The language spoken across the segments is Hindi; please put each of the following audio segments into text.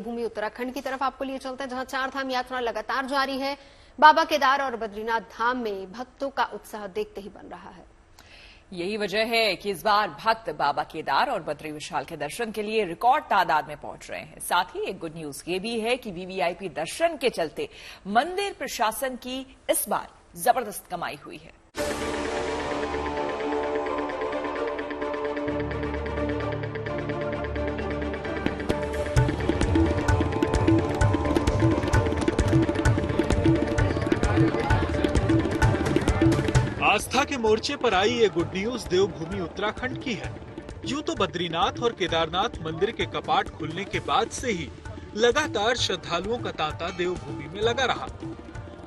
देवभूमि उत्तराखंड की तरफ आपको लिए चलते हैं, जहां चार धाम यात्रा लगातार जारी है। बाबा केदार और बद्रीनाथ धाम में भक्तों का उत्साह देखते ही बन रहा है। यही वजह है कि इस बार भक्त बाबा केदार और बद्री विशाल के दर्शन के लिए रिकॉर्ड तादाद में पहुंच रहे हैं। साथ ही एक गुड न्यूज ये भी है कि वीवीआईपी दर्शन के चलते मंदिर प्रशासन की इस बार जबरदस्त कमाई हुई है। आस्था के मोर्चे पर आई ये गुड न्यूज देवभूमि उत्तराखंड की है। यूं तो बद्रीनाथ और केदारनाथ मंदिर के कपाट खुलने के बाद से ही लगातार श्रद्धालुओं का तांता देवभूमि में लगा रहा।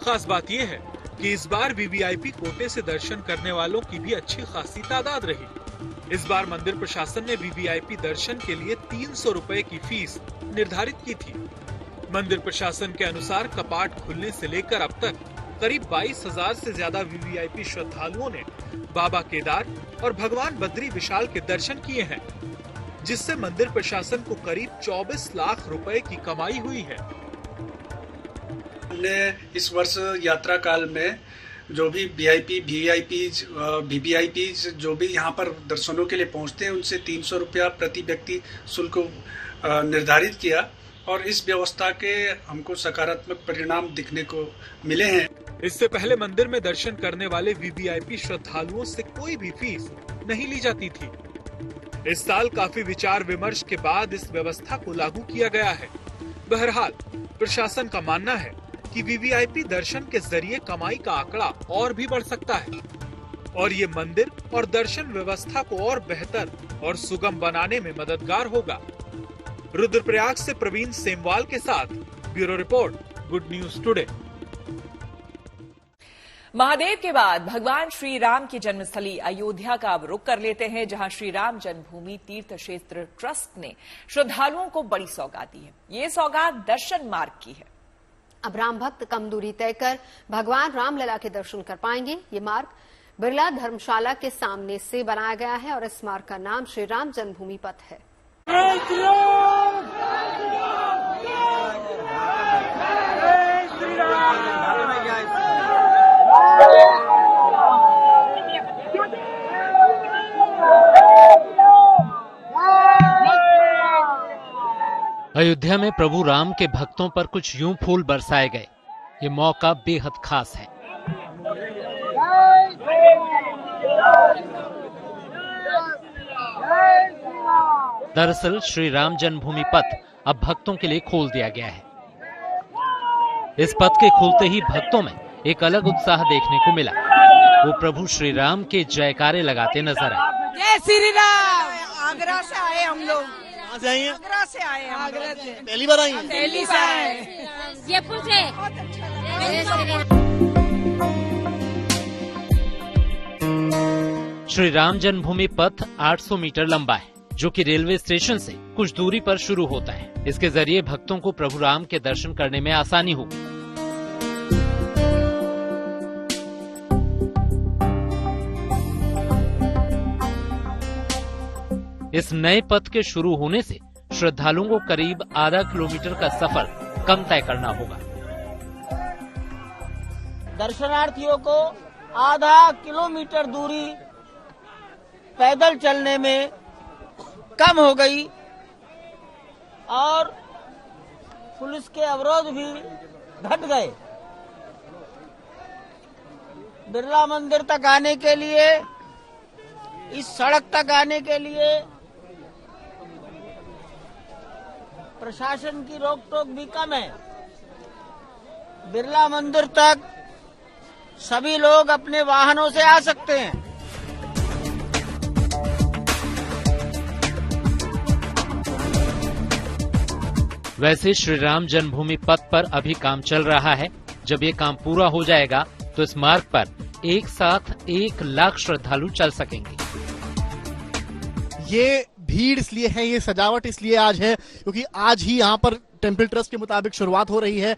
खास बात यह है कि इस बार वीवीआईपी कोटे से दर्शन करने वालों की भी अच्छी खासी तादाद रही। इस बार मंदिर प्रशासन ने वीवीआईपी दर्शन के लिए 300 रुपए की फीस निर्धारित की थी। मंदिर प्रशासन के अनुसार कपाट खुलने से लेकर अब तक करीब 22,000 से ज्यादा वीवीआईपी श्रद्धालुओं ने बाबा केदार और भगवान बद्री विशाल के दर्शन किए हैं, जिससे मंदिर प्रशासन को करीब 24 लाख रुपए की कमाई हुई है। हमने इस वर्ष यात्रा काल में जो भी वीवीआईपी जो भी यहाँ पर दर्शनों के लिए पहुँचते हैं उनसे 300 रुपया प्रति व्यक्ति शुल्क निर्धारित किया और इस व्यवस्था के हमको सकारात्मक परिणाम दिखने को मिले हैं। इससे पहले मंदिर में दर्शन करने वाले वीवीआईपी श्रद्धालुओं से कोई भी फीस नहीं ली जाती थी। इस साल काफी विचार विमर्श के बाद इस व्यवस्था को लागू किया गया है। बहरहाल प्रशासन का मानना है कि वीवीआईपी दर्शन के जरिए कमाई का आंकड़ा और भी बढ़ सकता है और ये मंदिर और दर्शन व्यवस्था को और बेहतर और सुगम बनाने में मददगार होगा। रुद्रप्रयाग से प्रवीण सेमवाल के साथ bureau report, good news today. Mahadev के बाद भगवान श्री राम की जन्मस्थली अयोध्या का अब रुख कर लेते हैं, जहां श्री राम जन्मभूमि तीर्थ क्षेत्र ट्रस्ट ने श्रद्धालुओं को बड़ी सौगात दी है। ये सौगात दर्शन मार्ग की है। अब राम भक्त कम दूरी तय कर भगवान रामलला के दर्शन कर पाएंगे। ये मार्ग बिरला धर्मशाला के सामने से बनाया गया है और इस मार्ग का नाम श्री राम जन्मभूमि पथ है। अयोध्या में प्रभु राम के भक्तों पर कुछ यूं फूल बरसाए गए। ये मौका बेहद खास है। दरअसल श्री राम जन्मभूमि पथ अब भक्तों के लिए खोल दिया गया है। इस पथ के खुलते ही भक्तों में एक अलग उत्साह देखने को मिला। वो प्रभु श्री राम के जयकारे लगाते नजर आए। जय श्री राम। आगरा से आए हम लोग। आगरा से आए हम आगरा से। पहली बार आई? दिल्ली से आए। जयपुर से। श्री राम जन्मभूमि पथ 800 मीटर लंबा है, जो कि रेलवे स्टेशन से कुछ दूरी पर शुरू होता है। इसके जरिए भक्तों को प्रभु राम के दर्शन करने में आसानी होगी। इस नए पथ के शुरू होने से श्रद्धालुओं को करीब आधा किलोमीटर का सफर कम तय करना होगा। दर्शनार्थियों को आधा किलोमीटर दूरी पैदल चलने में कम हो गई और पुलिस के अवरोध भी घट गए। बिरला मंदिर तक आने के लिए, इस सड़क तक आने के लिए प्रशासन की रोक टोक भी कम है। बिरला मंदिर तक सभी लोग अपने वाहनों से आ सकते हैं। वैसे श्री राम जन्मभूमि पथ पर अभी काम चल रहा है। जब ये काम पूरा हो जाएगा तो इस मार्ग पर एक साथ 1 लाख श्रद्धालु चल सकेंगे। ये भीड़ इसलिए है, ये सजावट इसलिए आज है क्योंकि आज ही यहाँ पर टेम्पल ट्रस्ट के मुताबिक शुरुआत हो रही है।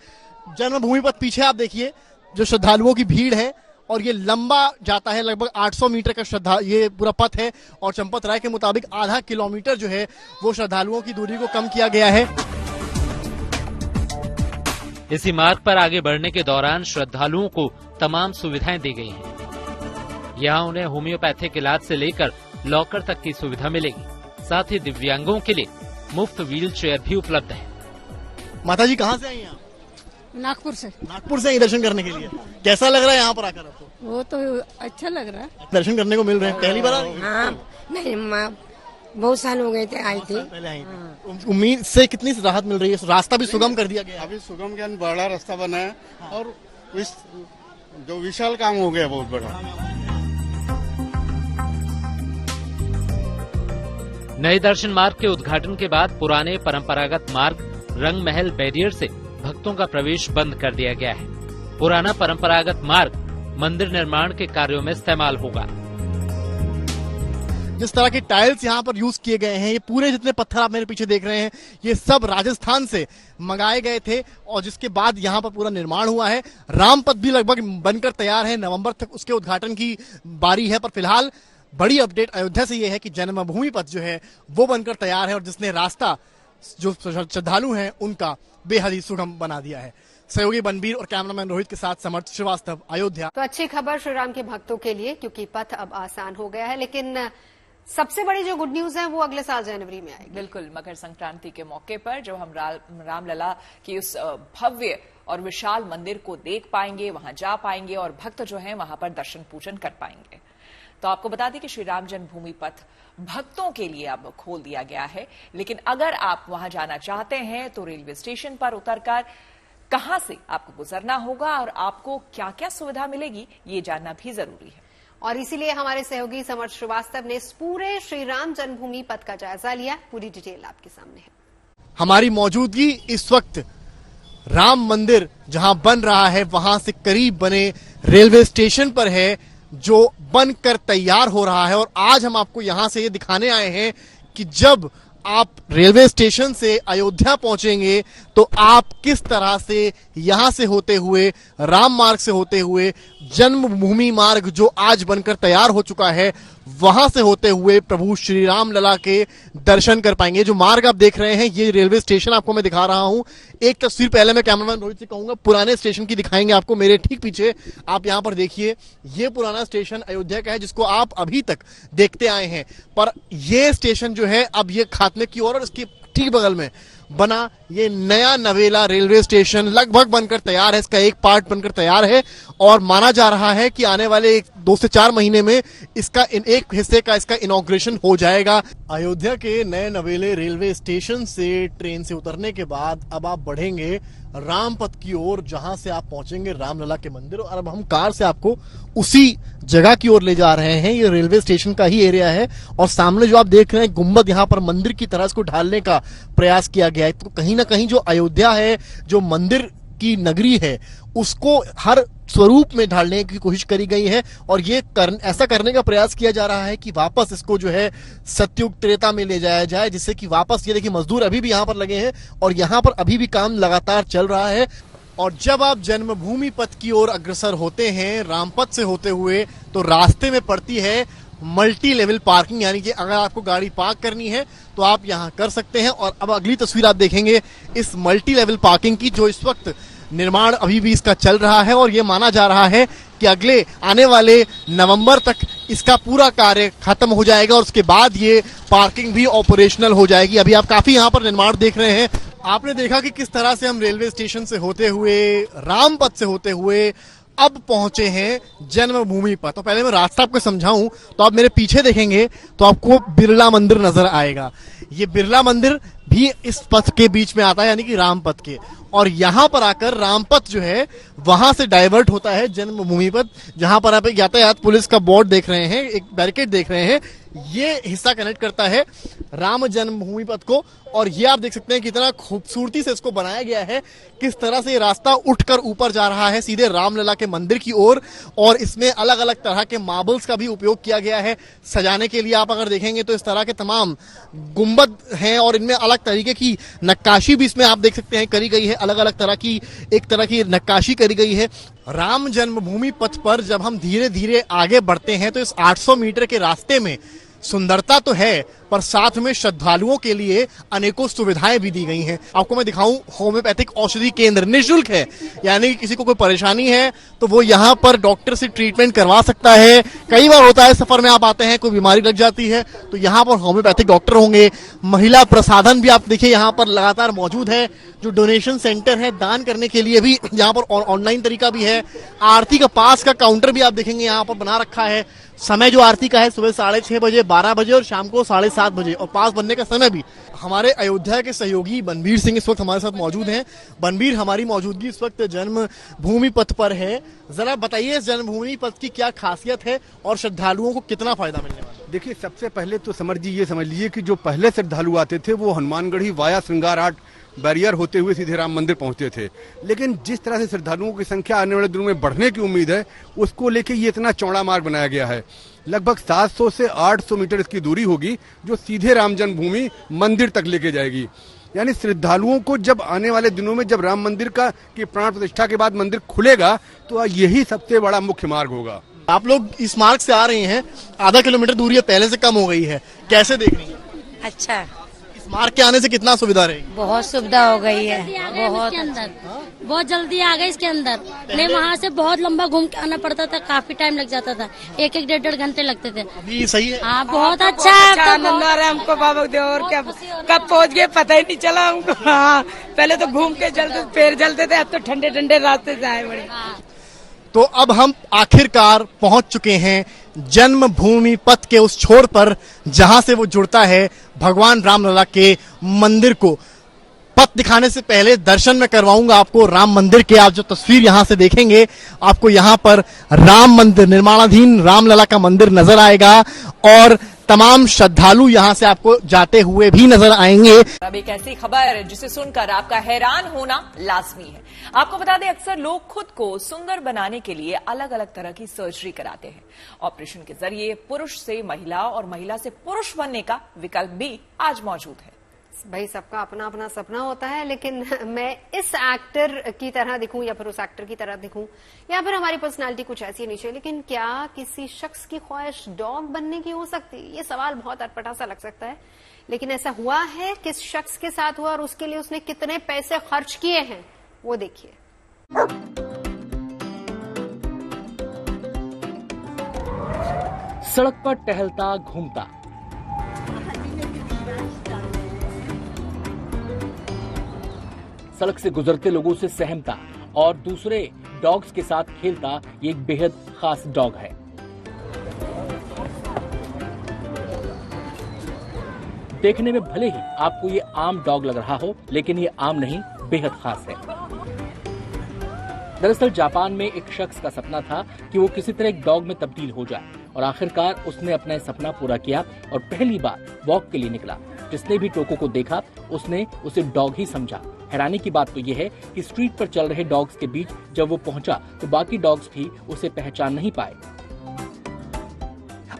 जन्मभूमि पथ पीछे आप देखिए, जो श्रद्धालुओं की भीड़ है और ये लंबा जाता है, लगभग 800 मीटर का ये पूरा पथ है और चंपत राय के मुताबिक आधा किलोमीटर जो है वो श्रद्धालुओं की दूरी को कम किया गया है। इसी मार्ग पर आगे बढ़ने के दौरान श्रद्धालुओं को तमाम सुविधाएं दी गई हैं। यहाँ उन्हें होम्योपैथिक इलाज से लेकर लॉकर तक की सुविधा मिलेगी। साथ ही दिव्यांगों के लिए मुफ्त व्हील चेयर भी उपलब्ध है। माता जी कहाँ से आई हैं आप? नागपुर से। नागपुर से आई दर्शन करने के लिए। कैसा लग रहा है यहाँ पर आकर आपको? वो तो अच्छा लग रहा है। दर्शन करने को मिल रहे हैं, पहली बार आ रही हैं? हाँ, नहीं बहुत साल हो गए थे, आई थी पहले आई थी। उम्मीद से कितनी राहत मिल रही है? रास्ता भी सुगम कर दिया गया। अभी सुगम क्या बड़ा रास्ता बना है और इस जो विशाल काम हो गया बहुत बड़ा। नए दर्शन मार्ग के उद्घाटन के बाद पुराने परंपरागत मार्ग रंग महल बैरियर से भक्तों का प्रवेश बंद कर दिया गया है। पुराना परंपरागत मार्ग मंदिर निर्माण के कार्यों में इस्तेमाल होगा। जिस तरह के टाइल्स यहाँ पर यूज किए गए हैं, ये पूरे जितने पत्थर आप मेरे पीछे देख रहे हैं, ये सब राजस्थान से मंगाए गए थे और जिसके बाद यहाँ पर पूरा निर्माण हुआ है। रामपथ भी लगभग बनकर तैयार है, नवंबर तक उसके उद्घाटन की बारी है। पर फिलहाल बड़ी अपडेट अयोध्या से ये है कि जन्मभूमि पथ जो है वो बनकर तैयार है और जिसने रास्ता जो श्रद्धालु हैं उनका बेहद ही सुगम बना दिया है। सहयोगी बनबीर और कैमरामैन रोहित के साथ समर्थ श्रीवास्तव, अयोध्या। तो अच्छी खबर श्री राम के भक्तों के लिए, क्योंकि पथ अब आसान हो गया है। लेकिन सबसे बड़ी जो गुड न्यूज है वो अगले साल जनवरी में आएगी। बिल्कुल, मकर संक्रांति के मौके पर जो हम रामलला की उस भव्य और विशाल मंदिर को देख पाएंगे, वहां जा पाएंगे और भक्त जो हैं वहां पर दर्शन पूजन कर पाएंगे। तो आपको बता दें कि श्री राम जन्मभूमि पथ भक्तों के लिए अब खोल दिया गया है। लेकिन अगर आप वहां जाना चाहते हैं तो रेलवे स्टेशन पर उतरकर कहां से आपको गुजरना होगा और आपको क्या क्या सुविधा मिलेगी, ये जानना भी जरूरी है। और इसीलिए हमारे सहयोगी समर्थ श्रीवास्तव ने इस पूरे श्री राम जन्मभूमि पथ का जायजा लिया। पूरी डिटेल आपके सामने है। हमारी मौजूदगी इस वक्त राम मंदिर जहां बन रहा है वहां से करीब बने रेलवे स्टेशन पर है, जो बनकर तैयार हो रहा है। और आज हम आपको यहां से ये दिखाने आए हैं कि जब आप रेलवे स्टेशन से अयोध्या पहुंचेंगे तो आप किस तरह से यहां से होते हुए, राम मार्ग से होते हुए, जन्मभूमि मार्ग जो आज बनकर तैयार हो चुका है वहां से होते हुए प्रभु श्री राम लला के दर्शन कर पाएंगे। जो मार्ग आप देख रहे हैं ये रेलवे स्टेशन आपको मैं दिखा रहा हूं। एक तस्वीर पहले मैं कैमरामैन रोहित से कहूंगा पुराने स्टेशन की दिखाएंगे आपको। मेरे ठीक पीछे आप यहां पर देखिए, ये पुराना स्टेशन अयोध्या का है जिसको आप अभी तक देखते आए हैं। पर ये स्टेशन जो है अब ये खात्मे की ओर और इसके ठीक बगल में बना ये नया नवेला रेलवे स्टेशन लगभग बनकर तैयार है। इसका एक पार्ट बनकर तैयार है और माना जा रहा है कि आने वाले 2 से 4 महीने में इसका एक हिस्से का इसका इनॉग्रेशन हो जाएगा। अयोध्या के नए नवेले रेलवे स्टेशन से ट्रेन से उतरने के बाद अब आप बढ़ेंगे रामपथ की ओर, जहां से आप पहुंचेंगे रामलला के मंदिर। और अब हम कार से आपको उसी जगह की ओर ले जा रहे हैं। ये रेलवे स्टेशन का ही एरिया है और सामने जो आप देख रहे हैं गुंबद, यहाँ पर मंदिर की तरह इसको ढालने का प्रयास किया गया है। तो कहीं ना कहीं जो अयोध्या है, जो मंदिर की नगरी है, उसको हर स्वरूप में ढालने की कोशिश करी गई है। और ये ऐसा करने का प्रयास किया जा रहा है कि वापस इसको जो है सतयुग त्रेता में ले जाया जाए, जिससे कि वापस, ये देखिए मजदूर अभी भी यहाँ पर लगे हैं और यहाँ पर अभी भी काम लगातार चल रहा है। और जब आप जन्मभूमि पथ की ओर अग्रसर होते हैं रामपथ से होते हुए, तो रास्ते में पड़ती है मल्टी लेवल पार्किंग, यानी कि अगर आपको गाड़ी पार्क करनी है तो आप यहाँ कर सकते हैं। और अब अगली तस्वीर आप देखेंगे इस मल्टी लेवल पार्किंग की, जो इस वक्त निर्माण अभी भी इसका चल रहा है और ये माना जा रहा है कि अगले आने वाले नवंबर तक इसका पूरा कार्य खत्म हो जाएगा और उसके बाद ये पार्किंग भी ऑपरेशनल हो जाएगी। अभी आप काफी यहाँ पर निर्माण देख रहे हैं। आपने देखा कि किस तरह से हम रेलवे स्टेशन से होते हुए, रामपथ से होते हुए अब पहुंचे हैं जन्मभूमि पर। तो पहले मैं रास्ता आपको समझाऊं तो आप मेरे पीछे देखेंगे तो आपको बिरला मंदिर नजर आएगा। ये बिरला मंदिर भी इस पथ के बीच में आता है, यानी कि रामपथ के। और यहाँ पर आकर रामपथ जो है वहां से डाइवर्ट होता है जन्मभूमि पथ, जहां पर आप एक यातायात पुलिस का बोर्ड देख रहे हैं, एक बैरिकेड देख रहे हैं। ये हिस्सा कनेक्ट करता है राम जन्मभूमि पथ को। और ये आप देख सकते हैं कितना खूबसूरती से इसको बनाया गया है, किस तरह से ये रास्ता उठकर ऊपर जा रहा है सीधे रामलला के मंदिर की ओर। और इसमें अलग अलग तरह के मार्बल्स का भी उपयोग किया गया है सजाने के लिए। आप अगर देखेंगे तो इस तरह के तमाम गुंबद हैं और इनमें अलग तरीके की नक्काशी भी इसमें आप देख सकते हैं करी गई है। अलग अलग तरह की एक तरह की नक्काशी करी गई है। राम जन्मभूमि पथ पर जब हम धीरे धीरे आगे बढ़ते हैं तो इस 800 मीटर के रास्ते में सुंदरता तो है, पर साथ में श्रद्धालुओं के लिए अनेकों सुविधाएं भी दी गई हैं। आपको मैं दिखाऊं, होम्योपैथिक औषधि केंद्र निःशुल्क है, यानी किसी को कोई परेशानी है तो वो यहाँ पर डॉक्टर से ट्रीटमेंट करवा सकता है। कई बार होता है सफर में आप आते हैं, कोई बीमारी लग जाती है तो यहाँ पर होम्योपैथिक डॉक्टर होंगे। महिला प्रसाधन भी आप देखिए यहाँ पर लगातार मौजूद है। जो डोनेशन सेंटर है, दान करने के लिए भी यहाँ पर ऑनलाइन तरीका भी है। आरती का पास का काउंटर भी आप देखेंगे यहाँ पर बना रखा है। समय जो आरती का है सुबह 6:30 बजे, 12 बजे और शाम को 7:30 बजे, और पास बनने का समय भी। हमारे अयोध्या के सहयोगी बनबीर सिंह इस वक्त हमारे साथ मौजूद हैं। बनबीर, हमारी मौजूदगी इस वक्त जन्म भूमि पथ पर है, जरा बताइए इस जन्मभूमि पथ की क्या खासियत है और श्रद्धालुओं को कितना फायदा मिलने वाला है? देखिए, सबसे पहले तो ये समझ लीजिए कि जो पहले श्रद्धालु आते थे वो हनुमानगढ़ी वाया श्रृंगार हाट बैरियर होते हुए सीधे राम मंदिर पहुंचते थे। लेकिन जिस तरह से श्रद्धालुओं की संख्या आने वाले दिनों में बढ़ने की उम्मीद है, उसको लेके ये इतना चौड़ा मार्ग बनाया गया है। लगभग 700 से 800 मीटर इसकी दूरी होगी, जो सीधे राम जन्मभूमि मंदिर तक लेके जाएगी। यानी श्रद्धालुओं को जब आने वाले दिनों में जब राम मंदिर की प्राण प्रतिष्ठा के बाद मंदिर खुलेगा तो यही सबसे बड़ा मुख्य मार्ग होगा। आप लोग इस मार्ग से आ रहे हैं, आधा किलोमीटर दूरी पहले से कम हो गई है, कैसे देख रही है? अच्छा, इस मार्ग के आने से कितना सुविधा रहेगी? बहुत सुविधा हो गई है, बहुत अंदर, बहुत जल्दी आ गए इसके अंदर। नहीं, वहाँ से बहुत लंबा घूम के आना पड़ता था, काफी टाइम लग जाता था, 1-1 डेढ़ घंटे लगते थे। अभी सही है? हाँ, बहुत अच्छा है। आनंद आ रहा है हमको बाबा देव, और क्या कब पहुँच गए पता ही नहीं चला हमको। हाँ, पहले तो घूम के चलते, पैर जलते थे, अब तो ठंडे ठंडे रास्ते से आए बड़े। तो अब हम आखिरकार पहुंच चुके हैं जन्मभूमि पथ के उस छोर पर जहां से वो जुड़ता है भगवान रामलला के मंदिर को। पथ दिखाने से पहले दर्शन में करवाऊंगा आपको राम मंदिर के। आप जो तस्वीर यहां से देखेंगे, आपको यहां पर राम मंदिर, निर्माणाधीन रामलला का मंदिर नजर आएगा और तमाम श्रद्धालु यहां से आपको जाते हुए भी नजर आएंगे। अब एक ऐसी खबर जिसे सुनकर आपका हैरान होना लाजमी है। आपको बता दें, अक्सर लोग खुद को सुंदर बनाने के लिए अलग अलग तरह की सर्जरी कराते हैं। ऑपरेशन के जरिए पुरुष से महिला और महिला से पुरुष बनने का विकल्प भी आज मौजूद है। भाई, सबका अपना अपना सपना होता है, लेकिन मैं इस एक्टर की तरह दिखूं या फिर उस एक्टर की तरह दिखूं, या फिर हमारी पर्सनालिटी कुछ ऐसी नहीं चाहिए, लेकिन क्या किसी शख्स की ख्वाहिश डॉग बनने की हो सकती है? ये सवाल बहुत अटपटा सा लग सकता है, लेकिन ऐसा हुआ है। किस शख्स के साथ हुआ और उसके लिए उसने कितने पैसे खर्च किए हैं, वो देखिए। सड़क पर टहलता घूमता, सड़क से गुजरते लोगों से सहमता और दूसरे डॉग्स के साथ खेलता, ये एक बेहद खास डॉग है। देखने में भले ही आपको ये आम डॉग लग रहा हो, लेकिन ये आम नहीं, बेहद खास है। दरअसल जापान में एक शख्स का सपना था कि वो किसी तरह एक डॉग में तब्दील हो जाए, और आखिरकार उसने अपना सपना पूरा किया और पहली बार वॉक के लिए निकला। जिसने भी टोको को देखा उसने उसे डॉग ही समझा। हैरानी की बात तो यह है कि स्ट्रीट पर चल रहे डॉग्स के बीच जब वो पहुंचा तो बाकी डॉग्स भी उसे पहचान नहीं पाए।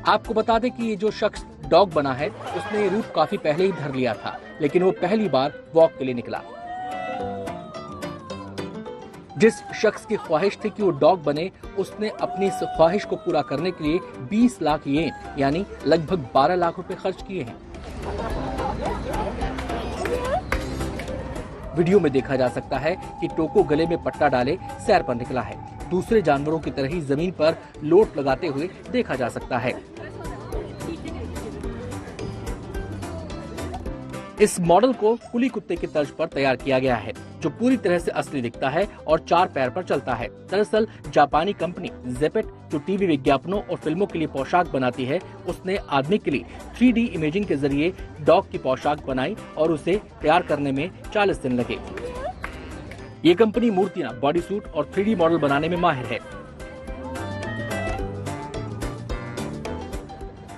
आपको बता दें कि ये जो शख्स डॉग बना है उसने ये रूट काफी पहले ही धर लिया था, लेकिन वो पहली बार वॉक के लिए निकला। जिस शख्स की ख्वाहिश थी कि वो डॉग बने, उसने अपनी इस ख्वाहिश को पूरा करने के लिए 20 लाख येन यानी लगभग 12 लाख रुपए खर्च किए हैं। वीडियो में देखा जा सकता है कि टोको गले में पट्टा डाले सैर पर निकला है। दूसरे जानवरों की तरह ही जमीन पर लोट लगाते हुए देखा जा सकता है। इस मॉडल को कुली कुत्ते के तर्ज पर तैयार किया गया है, जो पूरी तरह से असली दिखता है और 4 पैर पर चलता है। दरअसल जापानी कंपनी जेपेट, जो टीवी विज्ञापनों और फिल्मों के लिए पोशाक बनाती है, उसने आदमी के लिए 3D इमेजिंग के जरिए डॉग की पोशाक बनाई और उसे तैयार करने में 40 दिन लगे। ये कंपनी मूर्तियां, बॉडी सूट और 3D मॉडल बनाने में माहिर है।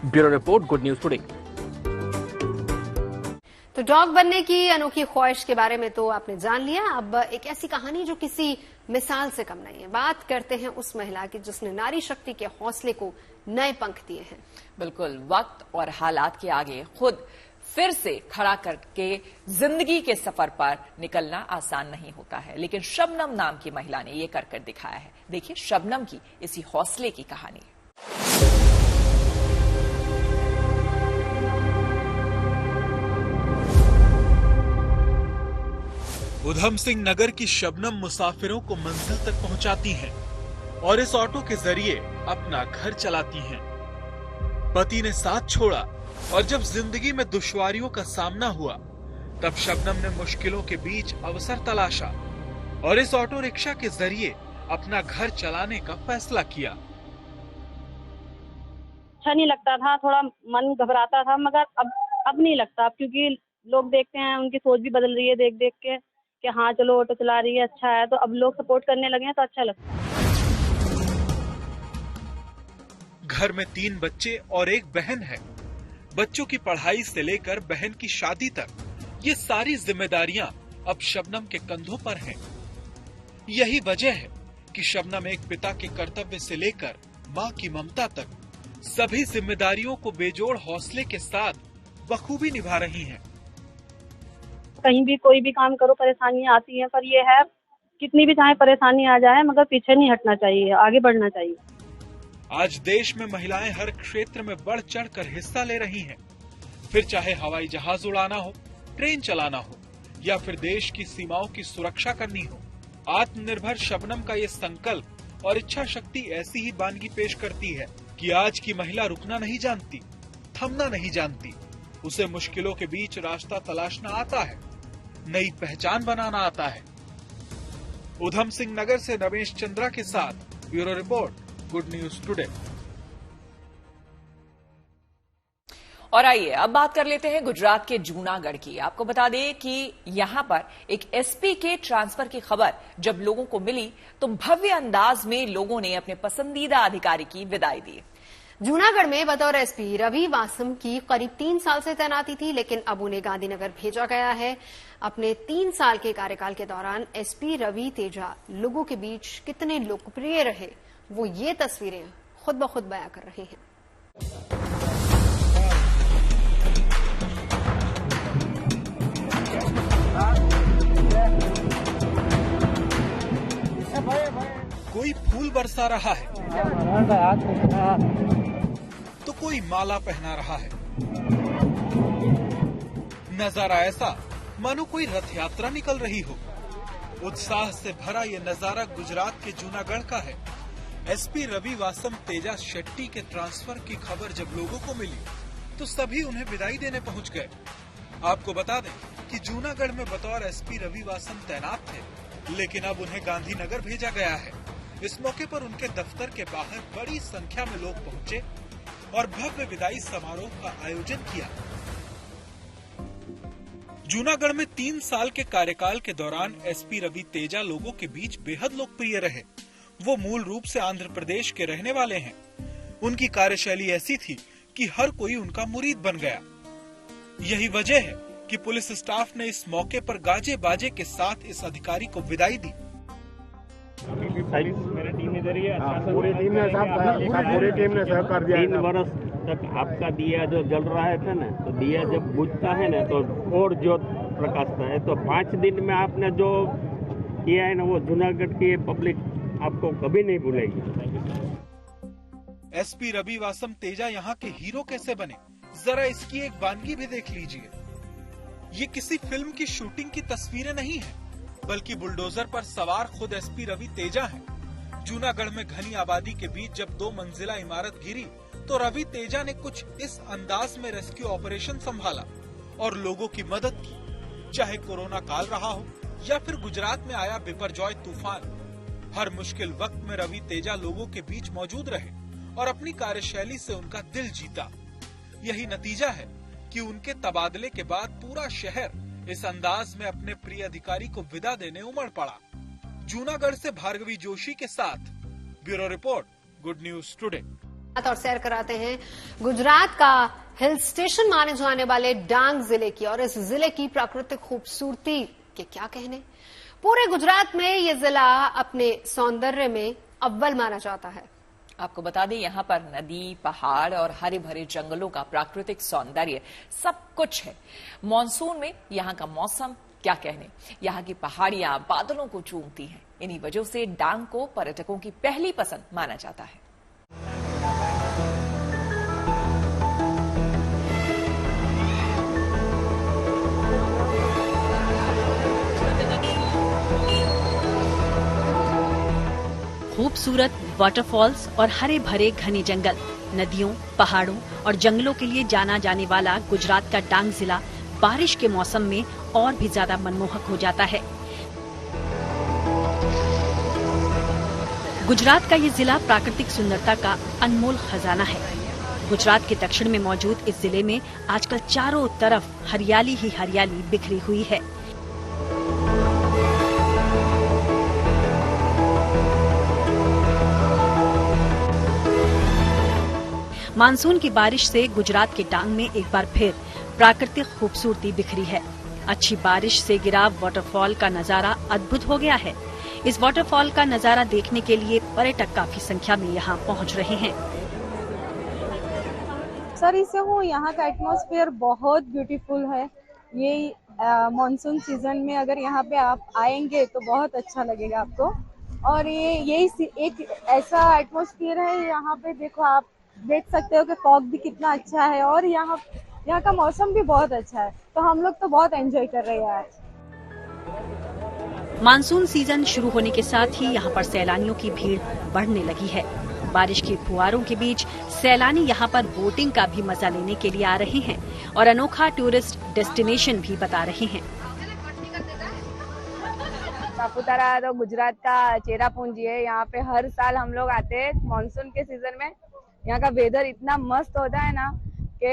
Bureau report, good news today. तो डॉग बनने की अनोखी ख्वाहिश के बारे में तो आपने जान लिया। अब एक ऐसी कहानी जो किसी मिसाल से कम नहीं है। बात करते हैं उस महिला की जिसने नारी शक्ति के हौसले को नए पंख दिए हैं। बिल्कुल, वक्त और हालात के आगे खुद फिर से खड़ा करके जिंदगी के सफर पर निकलना आसान नहीं होता है, लेकिन शबनम नाम की महिला ने ये कर दिखाया है। देखिए शबनम की इसी हौसले की कहानी। उधम सिंह नगर की शबनम मुसाफिरों को मंजिल तक पहुंचाती हैं और इस ऑटो के जरिए अपना घर चलाती हैं। पति ने साथ छोड़ा और जब जिंदगी में दुश्वारियों का सामना हुआ तब शबनम ने मुश्किलों के बीच अवसर तलाशा और इस ऑटो रिक्शा के जरिए अपना घर चलाने का फैसला किया। अच्छा नहीं लगता था, थोड़ा मन घबराता था, मगर अब नहीं लगता, अब क्योंकि लोग देखते हैं, उनकी सोच भी बदल रही है देख देख के कि हाँ चलो ऑटो चला रही है, अच्छा है, तो अब लोग सपोर्ट करने लगे हैं तो अच्छा लगता है। घर में 3 बच्चे और एक बहन है। बच्चों की पढ़ाई से लेकर बहन की शादी तक ये सारी जिम्मेदारियां अब शबनम के कंधों पर हैं। यही वजह है कि शबनम एक पिता के कर्तव्य से लेकर मां की ममता तक सभी जिम्मेदारियों को बेजोड़ हौसले के साथ बखूबी निभा रही हैं। कहीं भी कोई भी काम करो परेशानियां आती हैं, पर ये है कितनी भी चाहे परेशानी आ जाए मगर पीछे नहीं हटना चाहिए, आगे बढ़ना चाहिए। आज देश में महिलाएं हर क्षेत्र में बढ़ चढ़ कर हिस्सा ले रही हैं। फिर चाहे हवाई जहाज उड़ाना हो, ट्रेन चलाना हो या फिर देश की सीमाओं की सुरक्षा करनी हो, आत्मनिर्भर शबनम का ये संकल्प और इच्छा शक्ति ऐसी ही बानगी पेश करती है कि आज की महिला रुकना नहीं जानती, थमना नहीं जानती। उसे मुश्किलों के बीच रास्ता तलाशना आता है, नई पहचान बनाना आता है। उधम सिंह नगर से रमेश चंद्रा के साथ bureau report, good news today. और आइए अब बात कर लेते हैं गुजरात के जूनागढ़ की। आपको बता दें कि यहां पर एक एसपी के ट्रांसफर की खबर जब लोगों को मिली तो भव्य अंदाज में लोगों ने अपने पसंदीदा अधिकारी की विदाई दी। जूनागढ़ में बतौर एसपी रवि वासम की करीब 3 साल से तैनाती थी, लेकिन अब उन्हें गांधीनगर भेजा गया है। अपने 3 साल के कार्यकाल के दौरान एसपी रवि तेजा लोगों के बीच कितने लोकप्रिय रहे, वो ये तस्वीरें खुद ब खुद बयां कर रही हैं। कोई फूल बरसा रहा है तो कोई माला पहना रहा है। नजारा ऐसा मानो कोई रथ यात्रा निकल रही हो। उत्साह से भरा ये नजारा गुजरात के जूनागढ़ का है। एसपी रवि वासम तेजा शेट्टी के ट्रांसफर की खबर जब लोगों को मिली तो सभी उन्हें विदाई देने पहुंच गए। आपको बता दें कि जूनागढ़ में बतौर एसपी रवि वासम तैनात थे, लेकिन अब उन्हें गांधीनगर भेजा गया है। इस मौके पर उनके दफ्तर के बाहर बड़ी संख्या में लोग पहुंचे और भव्य विदाई समारोह का आयोजन किया। जूनागढ़ में 3 साल के कार्यकाल के दौरान एसपी रवि तेजा लोगों के बीच बेहद लोकप्रिय रहे। वो मूल रूप से आंध्र प्रदेश के रहने वाले हैं। उनकी कार्यशैली ऐसी थी कि हर कोई उनका मुरीद बन गया। यही वजह है कि पुलिस स्टाफ ने इस मौके पर गाजे बाजे के साथ इस अधिकारी को विदाई दी। मेरी टीम इधर ही है। पूरी टीम ने सहकार दिया। 3 वर्ष तक आपका दिया जो जल रहा है ना, तो दिया जब बुझता है ना तो और ज्योत प्रकाशता है। तो 5 दिन में आपने जो किया है ना, वो जूनागढ़ की पब्लिक आपको कभी नहीं भूलेगी। एसपी रवि वासम तेजा यहाँ के हीरो कैसे बने, जरा इसकी एक वानगी भी देख लीजिए। ये किसी फिल्म की शूटिंग की तस्वीरें नहीं है, बल्कि बुलडोजर पर सवार खुद एसपी रवि तेजा हैं। जूनागढ़ में घनी आबादी के बीच जब 2 मंजिला इमारत गिरी तो रवि तेजा ने कुछ इस अंदाज में रेस्क्यू ऑपरेशन संभाला और लोगों की मदद की। चाहे कोरोना काल रहा हो या फिर गुजरात में आया बिपरजॉय तूफान, हर मुश्किल वक्त में रवि तेजा लोगों के बीच मौजूद रहे और अपनी कार्यशैली से उनका दिल जीता। यही नतीजा है कि उनके तबादले के बाद पूरा शहर इस अंदाज में अपने प्रिय अधिकारी को विदा देने उमड़ पड़ा। जूनागढ़ से भार्गवी जोशी के साथ bureau report, good news today. और सैर कराते हैं गुजरात का हिल स्टेशन माने जाने वाले डांग जिले की, और इस जिले की प्राकृतिक खूबसूरती के क्या कहने। पूरे गुजरात में ये जिला अपने सौंदर्य में अव्वल माना जाता है। आपको बता दें यहाँ पर नदी, पहाड़ और हरे भरे जंगलों का प्राकृतिक सौंदर्य सब कुछ है। मॉनसून में यहाँ का मौसम क्या कहने, यहाँ की पहाड़ियां बादलों को चूमती हैं। इन्हीं वजह से डांग को पर्यटकों की पहली पसंद माना जाता है। खूबसूरत वाटरफॉल्स और हरे भरे घने जंगल, नदियों, पहाड़ों और जंगलों के लिए जाना जाने वाला गुजरात का डांग जिला बारिश के मौसम में और भी ज्यादा मनमोहक हो जाता है। गुजरात का ये जिला प्राकृतिक सुंदरता का अनमोल खजाना है। गुजरात के दक्षिण में मौजूद इस जिले में आजकल चारों तरफ हरियाली ही हरियाली बिखरी हुई है। मानसून की बारिश से गुजरात के डांग में एक बार फिर प्राकृतिक खूबसूरती बिखरी है। अच्छी बारिश से गिरा वाटरफॉल का नजारा अद्भुत हो गया है। इस वाटरफॉल का नजारा देखने के लिए पर्यटक काफी संख्या में यहाँ पहुँच रहे हैं। सर, इसे हूँ यहाँ का एटमॉस्फेयर बहुत ब्यूटीफुल है। ये मॉनसून सीजन में अगर यहाँ पे आप आएंगे तो बहुत अच्छा लगेगा आपको। और ये एक ऐसा एटमॉस्फेयर है, यहाँ पे देखो, आप देख सकते हो कि फॉग भी कितना अच्छा है और यहाँ का मौसम भी बहुत अच्छा है। तो हम लोग तो बहुत एंजॉय कर रहे हैं आज। मानसून सीजन शुरू होने के साथ ही यहाँ पर सैलानियों की भीड़ बढ़ने लगी है। बारिश की फुहारों के बीच सैलानी यहाँ पर बोटिंग का भी मजा लेने के लिए आ रहे हैं और अनोखा टूरिस्ट डेस्टिनेशन भी बता रहे हैं। सापुतारा तो गुजरात का चेरापूंजी है। यहाँ पे हर साल हम लोग आते हैं मानसून के सीजन में। यहाँ का वेदर इतना मस्त होता है ना कि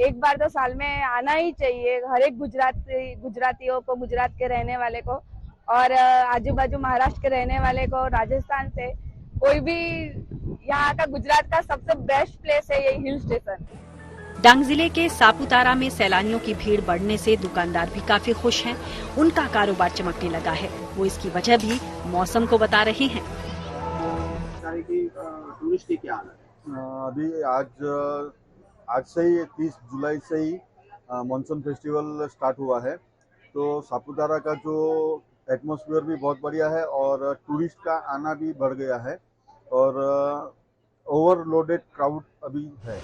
एक बार तो साल में आना ही चाहिए हर एक गुजरातियों को, गुजरात के रहने वाले को और आजू बाजू महाराष्ट्र के रहने वाले को, राजस्थान से कोई भी। यहाँ का गुजरात का सबसे बेस्ट प्लेस है ये हिल स्टेशन। डांग जिले के सापुतारा में सैलानियों की भीड़ बढ़ने से दुकानदार भी काफी खुश हैं। उनका कारोबार चमकने लगा है। वो इसकी वजह भी मौसम को बता रहे हैं। टूरिस्ट की क्या हालत है? अभी आज से ही 30 जुलाई से ही मानसून फेस्टिवल स्टार्ट हुआ है। तो सापुतारा का जो एटमॉस्फेयर भी बहुत बढ़िया है और टूरिस्ट का आना भी बढ़ गया है और ओवरलोडेड क्राउड अभी है।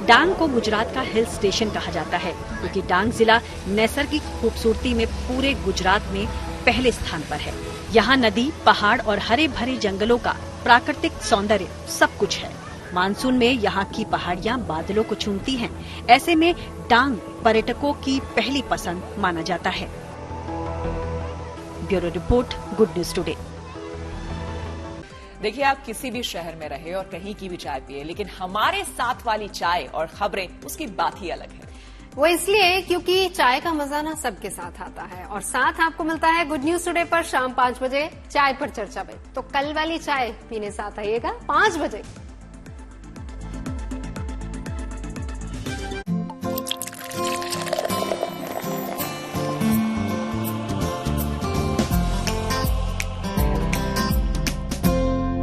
डांग को गुजरात का हिल स्टेशन कहा जाता है क्योंकि डांग जिला नैसर्गिक खूबसूरती में पूरे गुजरात में पहले स्थान पर है। यहाँ नदी, पहाड़ और हरे भरे जंगलों का प्राकृतिक सौंदर्य सब कुछ है। मानसून में यहाँ की पहाड़ियाँ बादलों को चूमती हैं। ऐसे में डांग पर्यटकों की पहली पसंद माना जाता है। Bureau report, good news today. देखिए, आप किसी भी शहर में रहे और कहीं की भी चाय पिए, लेकिन हमारे साथ वाली चाय और खबरें उसकी बात ही अलग है। वो इसलिए क्योंकि चाय का मजा ना सबके साथ आता है और साथ आपको मिलता है गुड न्यूज टुडे पर शाम 5 बजे चाय पर चर्चा में। तो कल वाली चाय पीने साथ आइएगा 5 बजे।